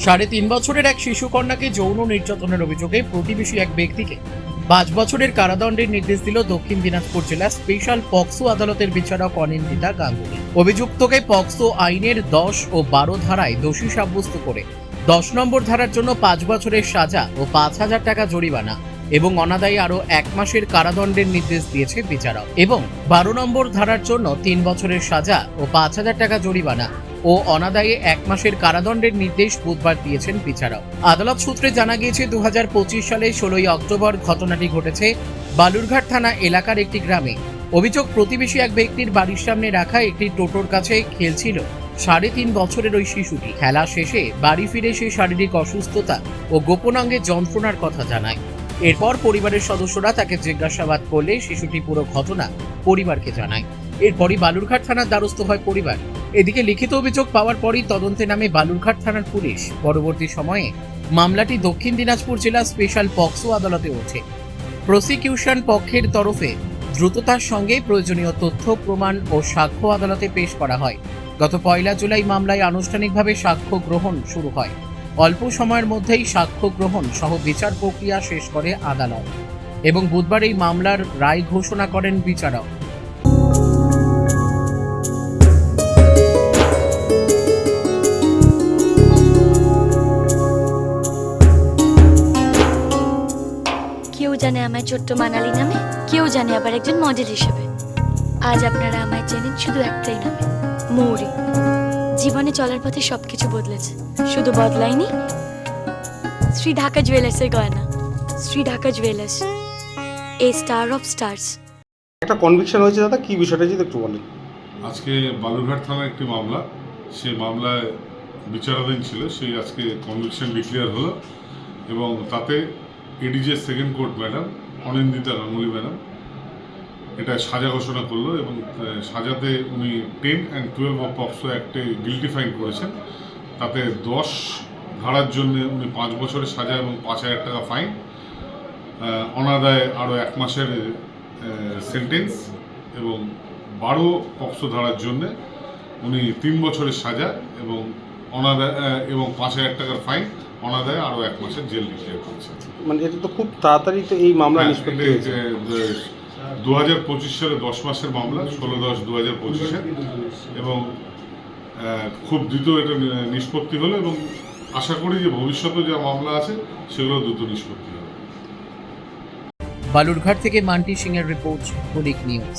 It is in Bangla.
3.5 বছরের এক শিশুকন্যাকে যৌন নির্যাতনের অভিযোগে প্রতিবেশী এক ব্যক্তিকে 5 বছরের কারাদণ্ডের নির্দেশ দিল দক্ষিণ দিনাজপুর জেলা স্পেশাল পক্সো আদালতের বিচারক অনিন্দিতা গাঙ্গুলি। অভিযুক্তকে পক্সো আইনের 10 ও 12 ধারায় দোষী সাব্যস্ত করে 10 নম্বর ধারার জন্য 5 বছরের সাজা ও 5,000 টাকা জরিমানা এবং অনাদায়ী আরও 1 মাসের কারাদণ্ডের নির্দেশ দিয়েছে বিচারক, এবং 12 নম্বর ধারার জন্য 3 বছরের সাজা ও 5,000 টাকা জরিমানা ও অনাদায়ে 1 মাসের কারাদণ্ডের নির্দেশ বুধবার দিয়েছেন বিচারক। আদালত সূত্রে জানা গিয়েছে 2025 সালে 16ই অক্টোবর ঘটনাটি ঘটেছে বালুরঘাট থানা এলাকার একটি গ্রামে। অভিযোগ, প্রতিবেশী এক ব্যক্তির বাড়ির সামনে রাখা একটি টোটোর কাছে খেলছিল 3.5 বছরের ওই শিশুটি। খেলা শেষে বাড়ি ফিরে সে শারীরিক অসুস্থতা ও গোপনাঙ্গে যন্ত্রণার কথা জানায়। এরপর পরিবারের সদস্যরা তাকে জিজ্ঞাসাবাদ করলে শিশুটি পুরো ঘটনা পরিবারকে জানায়। এরপরই বালুরঘাট থানার দ্বারস্থ হয় পরিবার। এদিকে লিখিত অভিযোগ পাওয়ার পরই তদন্তে নামে বালুরঘাট থানার পুলিশ। পরবর্তী সময়ে মামলাটি দক্ষিণ দিনাজপুর জেলা স্পেশাল পক্সো আদালতে ওঠে। প্রসিকিউশন পক্ষের তরফে দ্রুততার সঙ্গে প্রয়োজনীয় তথ্য প্রমাণ ও সাক্ষ্য আদালতে পেশ করা হয়। গত 1 জুলাই মামলায় আনুষ্ঠানিকভাবে সাক্ষ্য গ্রহণ শুরু হয়। অল্প সময়ের মধ্যেই সাক্ষ্য গ্রহণ সহ বিচার প্রক্রিয়া শেষ করে আদালত এবং বুধবার এই মামলার রায় ঘোষণা করেন বিচারক। কেউ জানে আমায় ছোট্ট মানালি নামে, কেউ জানে আবার একজন মডেল হিসেবে। আজ আপনারা আমায় চেনেন শুধু একটাই নামে, মৌরি। জীবনে চলার পথে সবকিছু বদলেছে, শুধু বদলায়নি শ্রী ঢাকা জুয়েলার্সের গয়না। Shri Dhaka jewellers, A star of stars. একটা কনভিকশন হয়েছে দাদা, কি বিষয়টা যদি একটু বলেন। আজকে বালুরঘাট থানার একটি মামলা, সেই মামলায় বিচারাধীন ছিল, সেই আজকে কনভিকশন ডিক্লেয়ার হলো এবং তাতে ADJ second court madam Anindita Ganguly madam এটা সাজা ঘোষণা করলো এবং সাজাতে উনি 10 and 12 অফ পক্সো অ্যাক্টে গিল্টি ফাইন করেছেন। তাতে 10 ধারার জন্য উনি 5 বছরের সাজা এবং 5,000 টাকা ফাইন, অনাদায়ে আরও 1 মাসের সেন্টেন্স এবং 12 পক্সো ধারার জন্য উনি 3 বছরের সাজা এবং অনাদায় এবং 5,000 টাকার ফাইন, অনাদায়ে আরও 1 মাসের জেল ডিক্লেয়ার করেছেন। মানে এটা তো খুব তাড়াতাড়ি তো এই মামলা নিষ্পত্তি হয়েছে। 2025 সালে 10 মাসের মামলা, 16/10/2025 এবং খুব দ্রুত এটা নিষ্পত্তি হলো এবং আশা করি যে ভবিষ্যতে যে মামলা আছে সেগুলো দ্রুত নিষ্পত্তি হবে। বালুরঘাট থেকে মান্টি সিং এর রিপোর্ট, পুলিশ নিউজ।